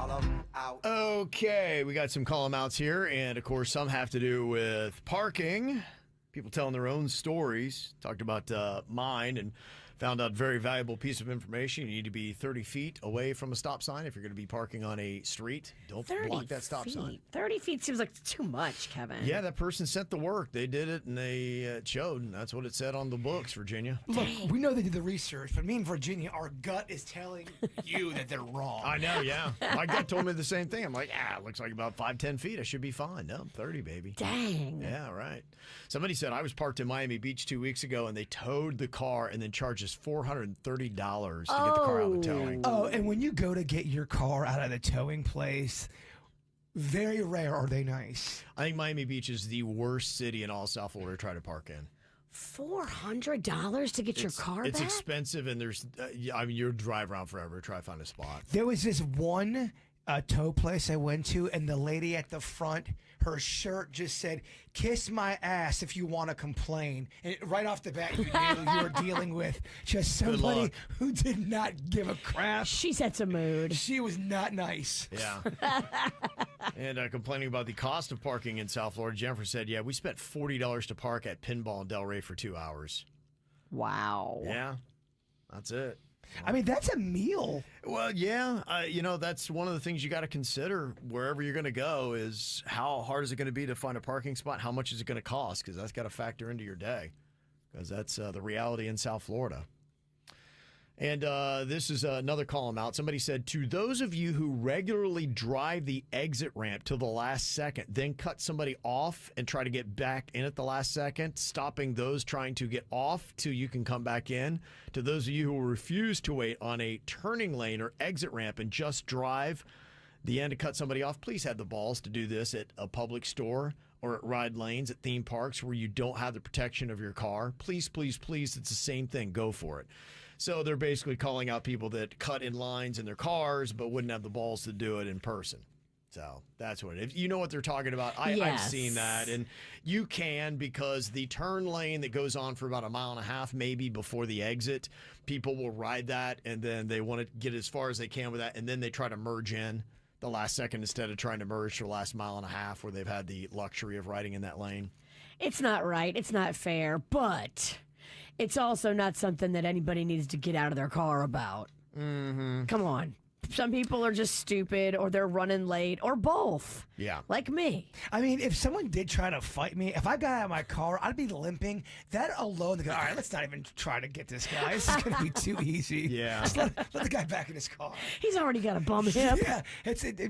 call 'em out. Okay, we got some call outs here, and of course, some have to do with parking. People telling their own stories. Talked about mine and found out a very valuable piece of information. You need to be 30 feet away from a stop sign if you're going to be parking on a street. Don't 30 block that stop feet. sign. 30 feet seems like too much, Kevin. Yeah, that person sent the work. They did it, and they showed, and that's what it said on the books, Virginia. Look, we know they did the research, but me and Virginia, our gut is telling you that they're wrong. I know, yeah. My gut told me the same thing. I'm like, it looks like about 5-10 feet. I should be fine. No, 30, baby. Dang. Yeah, right. Somebody said I was parked in Miami Beach 2 weeks ago, and they towed the car and then charged us $430 to get the car out of the towing. Oh, and when you go to get your car out of the towing place, very rare are they nice. I think Miami Beach is the worst city in all South Florida to try to park in. $400 to get your car It's back? expensive, and there's, you'll drive around forever to try to find a spot. There was this one tow place I went to, and the lady at the front, her shirt just said, "Kiss my ass if you want to complain." And right off the bat, you knew you were dealing with just somebody luck. who did not give a crap. She sets a mood. She was not nice. Yeah. And complaining about the cost of parking in South Florida, Jennifer said, yeah, we spent $40 to park at Pinball in Delray for 2 hours. Wow. Yeah, that's it. I mean, that's a meal. Well, yeah, that's one of the things you got to consider wherever you're going to go is how hard is it going to be to find a parking spot? How much is it going to cost? Because that's got to factor into your day because that's the reality in South Florida. And this is another call them out. Somebody said, to those of you who regularly drive the exit ramp till the last second, then cut somebody off and try to get back in at the last second, stopping those trying to get off till you can come back in. To those of you who refuse to wait on a turning lane or exit ramp and just drive the end to cut somebody off, please have the balls to do this at a public store or at ride lanes at theme parks where you don't have the protection of your car. Please, please, please, it's the same thing. Go for it. So they're basically calling out people that cut in lines in their cars but wouldn't have the balls to do it in person. So that's what it is. You know what they're talking about. I've Yes. seen that. And you can, because the turn lane that goes on for about a mile and a half, maybe before the exit, people will ride that and then they want to get as far as they can with that. And then they try to merge in the last second instead of trying to merge for the last mile and a half where they've had the luxury of riding in that lane. It's not right. It's not fair. But it's also not something that anybody needs to get out of their car about. Mm-hmm. Come on. Some people are just stupid or they're running late or both. Yeah. Like me. I mean, if someone did try to fight me, if I got out of my car, I'd be limping. That alone, they go, all right, let's not even try to get this guy. This is going to be too easy. Yeah. Just let the guy back in his car. He's already got a bum hip. Yeah,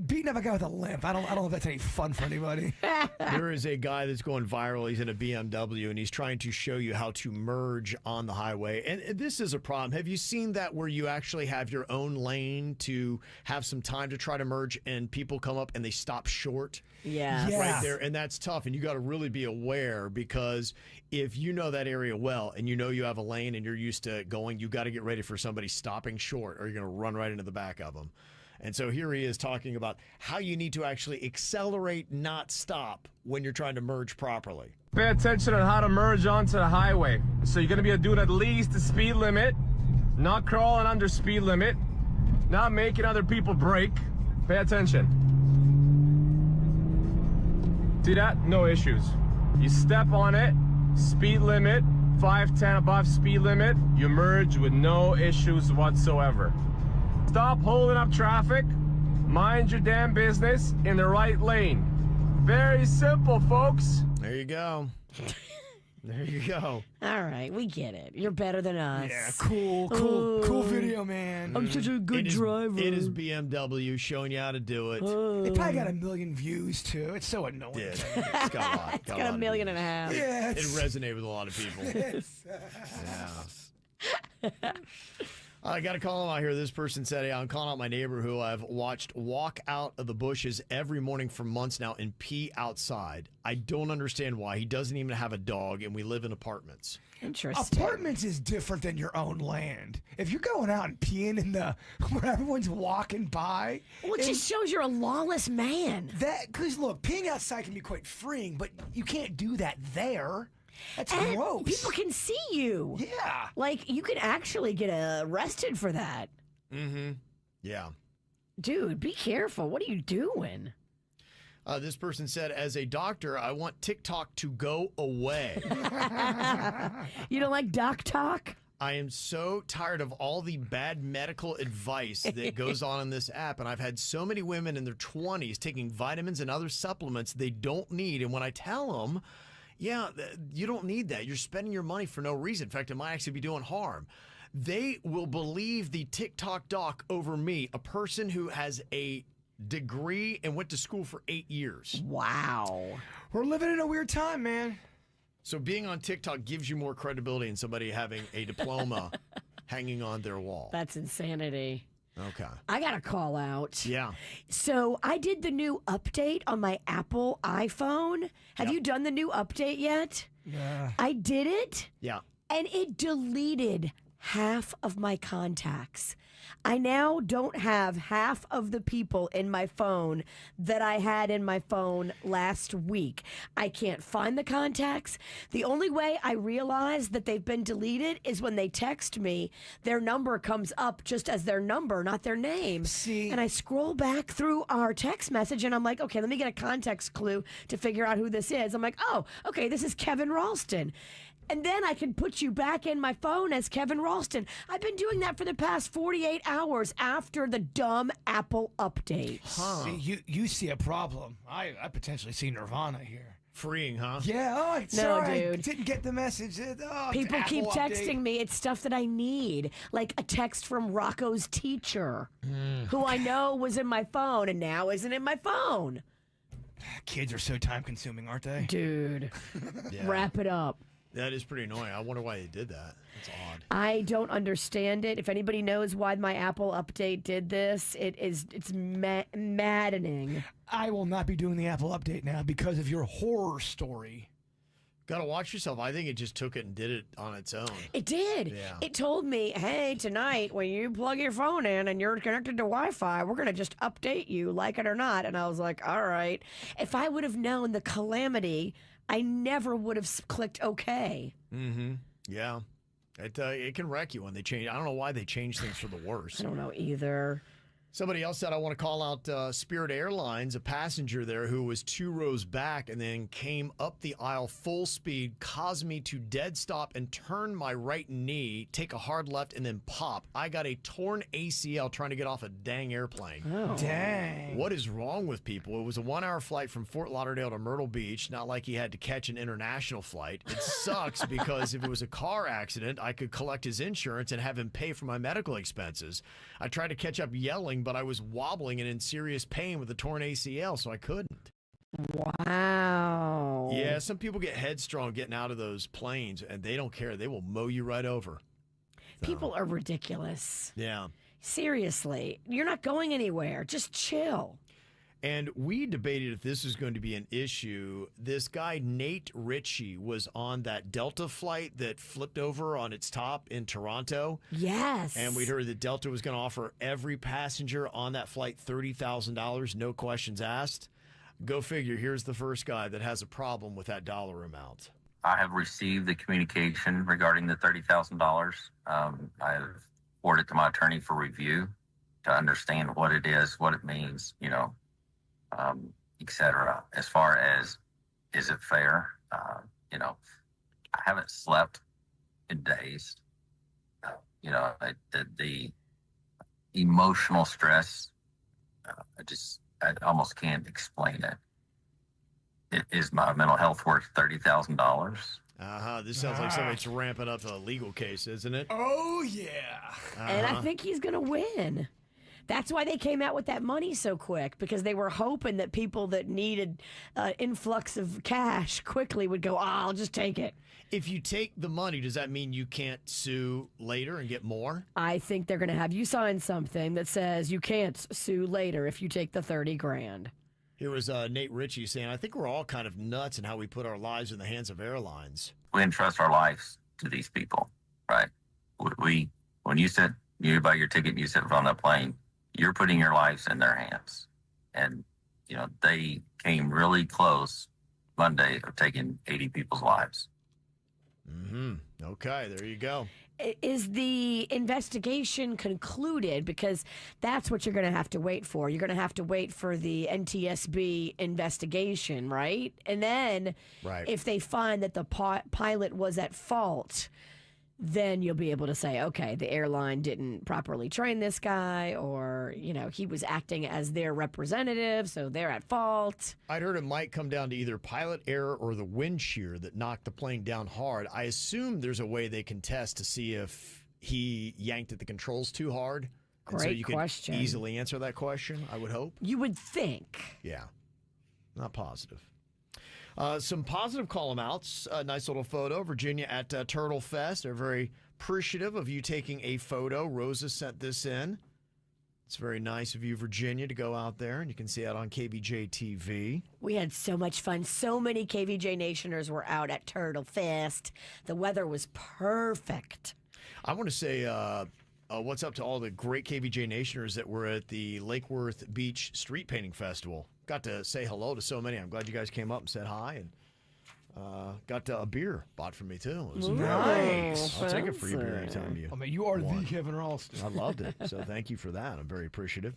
beating up a guy with a limp. I don't know if that's any fun for anybody. There is a guy that's going viral. He's in a BMW, and he's trying to show you how to merge on the highway. And this is a problem. Have you seen that where you actually have your own lane to have some time to try to merge, and people come up and they stop short? Yeah. Yeah. Right there, and that's tough, and you got to really be aware because if you know that area well and you know you have a lane and you're used to going, you got to get ready for somebody stopping short or you're going to run right into the back of them. And so here he is talking about how you need to actually accelerate, not stop when you're trying to merge properly. Pay attention on how to merge onto the highway. So you're going to be doing at least the speed limit, not crawling under speed limit, not making other people brake. Pay attention. See that? No issues. You step on it, speed limit, 510 above speed limit, you merge with no issues whatsoever. Stop holding up traffic, mind your damn business in the right lane. Very simple, folks. There you go. There you go. All right, we get it. You're better than us. Yeah, cool video, man. I'm such a good driver. It is BMW showing you how to do it. It probably got 1 million views, too. It's so annoying. Yeah, it's got a lot. It's got 1.5 million. Yeah, It resonated with a lot of people. Yeah. I got to call him out here. This person said, hey, I'm calling out my neighbor who I've watched walk out of the bushes every morning for months now and pee outside. I don't understand why. He doesn't even have a dog, and we live in apartments. Interesting. Apartments is different than your own land. If you're going out and peeing in the where everyone's walking by, Well, it just shows you're a lawless man. because look, peeing outside can be quite freeing, but you can't do that there. That's And gross. people can see you. Yeah. Like, you can actually get arrested for that. Mm-hmm. Yeah. Dude, be careful. What are you doing? This person said, as a doctor, I want TikTok to go away. You don't like Doc Talk? I am so tired of all the bad medical advice that goes on in this app. And I've had so many women in their 20s taking vitamins and other supplements they don't need. And when I tell them, yeah, you don't need that. You're spending your money for no reason. In fact, it might actually be doing harm. They will believe the TikTok doc over me, a person who has a degree and went to school for 8 years. Wow. We're living in a weird time, man. So being on TikTok gives you more credibility than somebody having a diploma hanging on their wall. That's insanity. Okay. I got to call out. Yeah. So I did the new update on my Apple iPhone. Have you done the new update yet? Yeah. I did it, Yeah. and it deleted half of my contacts. I now don't have half of the people in my phone that I had in my phone last week. I can't find the contacts. The only way I realize that they've been deleted is when they text me, their number comes up just as their number, not their name. See- And I scroll back through our text message and I'm like, okay, let me get a context clue to figure out who this is. I'm like, oh, okay, this is Kevin Ralston. And then I can put you back in my phone as Kevin Ralston. I've been doing that for the past 48 hours after the dumb Apple update. See, you see a problem. I potentially see Nirvana here. Freeing, huh? Yeah, oh, No, sorry. dude. Didn't get the message. People Apple keep update. texting me. It's stuff that I need, like a text from Rocco's teacher, who I know was in my phone and now isn't in my phone. Kids are so time consuming, aren't they? Dude, Yeah. wrap it up. That is pretty annoying. I wonder why they did that. That's odd. I don't understand it. If anybody knows why my Apple update did this, it's maddening. I will not be doing the Apple update now because of your horror story. Gotta watch yourself. I think it just took it and did it on its own. It did. Yeah. It told me, hey, tonight when you plug your phone in and you're connected to Wi-Fi, we're going to just update you, like it or not. And I was like, all right. If I would have known the calamity, I never would have clicked OK. Mm-hmm. Yeah. It can wreck you when they change. I don't know why they change things for the worse. I don't know either. Somebody else said, I want to call out Spirit Airlines, a passenger there who was 2 rows back and then came up the aisle full speed, caused me to dead stop and turn my right knee, take a hard left, and then pop. I got a torn ACL trying to get off a dang airplane. Oh. Dang. What is wrong with people? It was a 1-hour flight from Fort Lauderdale to Myrtle Beach, not like he had to catch an international flight. It sucks because if it was a car accident, I could collect his insurance and have him pay for my medical expenses. I tried to catch up yelling, but I was wobbling and in serious pain with a torn ACL, so I couldn't. Wow. Yeah, some people get headstrong getting out of those planes, and they don't care. They will mow you right over. People are ridiculous. Yeah. Seriously. You're not going anywhere. Just chill. And we debated if this was going to be an issue. This guy, Nate Ritchie, was on that Delta flight that flipped over on its top in Toronto. Yes. And we'd heard that Delta was going to offer every passenger on that flight $30,000, no questions asked. Go figure, here's the first guy that has a problem with that dollar amount. I have received the communication regarding the $30,000. I've forwarded it to my attorney for review to understand what it is, what it means, et cetera. As far as, is it fair? I haven't slept in days. The emotional stress, I almost can't explain it. Is my mental health worth $30,000? This sounds like somebody's ramping up a legal case, isn't it? Oh, yeah. And I think he's going to win. That's why they came out with that money so quick, because they were hoping that people that needed influx of cash quickly would go, I'll just take it. If you take the money, does that mean you can't sue later and get more? I think they're going to have you sign something that says you can't sue later if you take the 30 grand. Here was Nate Ritchie saying, I think we're all kind of nuts in how we put our lives in the hands of airlines. We entrust our lives to these people, right? When you buy your ticket and you sit on that plane, you're putting your lives in their hands. And, they came really close Monday of taking 80 people's lives. Mm-hmm. Okay, there you go. is the investigation concluded? Because that's what you're going to have to wait for. You're going to have to wait for the NTSB investigation, right? And then Right. if they find that the pilot was at fault, then you'll be able to say, okay, the airline didn't properly train this guy, or, he was acting as their representative, so they're at fault. I'd heard it might come down to either pilot error or the wind shear that knocked the plane down hard. I assume there's a way they can test to see if he yanked at the controls too hard. And so Great you question. could easily answer that question, I would hope. You would think. Yeah, not positive. Some positive column outs. A nice little photo. Virginia at Turtle Fest. They're very appreciative of you taking a photo. Rosa sent this in. It's very nice of you, Virginia, to go out there, and you can see it on KVJ TV. We had so much fun. So many KVJ Nationers were out at Turtle Fest. The weather was perfect. I want to say what's up to all the great KVJ Nationers that were at the Lake Worth Beach Street Painting Festival. Got to say hello to so many. I'm glad you guys came up and said hi, and got a beer bought for me too. It was Nice. I'll take a free beer anytime you. I mean, you are the Kevin Ralston. I loved it. So thank you for that. I'm very appreciative.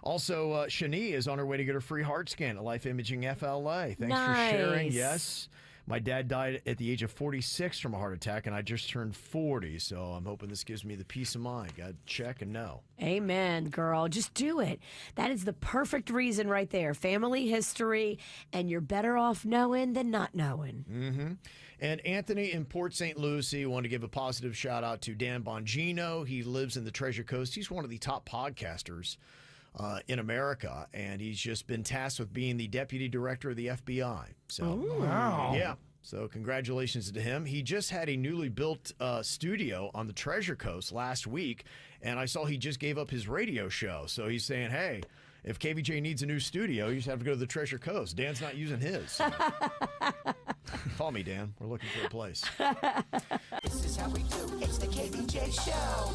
Also, Shani is on her way to get her free heart scan at Life Imaging FLA. Thanks for sharing. Nice. Yes. My dad died at the age of 46 from a heart attack, and I just turned 40. So I'm hoping this gives me the peace of mind. Got to check and know. Amen, girl. Just do it. That is the perfect reason right there. Family history, and you're better off knowing than not knowing. Mm-hmm. And Anthony in Port St. Lucie wanted to give a positive shout out to Dan Bongino. He lives in the Treasure Coast. He's one of the top podcasters in America, and he's just been tasked with being the deputy director of the FBI. So, Wow. yeah. So congratulations to him. He just had a newly built studio on the Treasure Coast last week, and I saw he just gave up his radio show. So he's saying, hey, if KVJ needs a new studio, you just have to go to the Treasure Coast. Dan's not using his. So. Call me, Dan. We're looking for a place. This is how we do. It's the KVJ Show.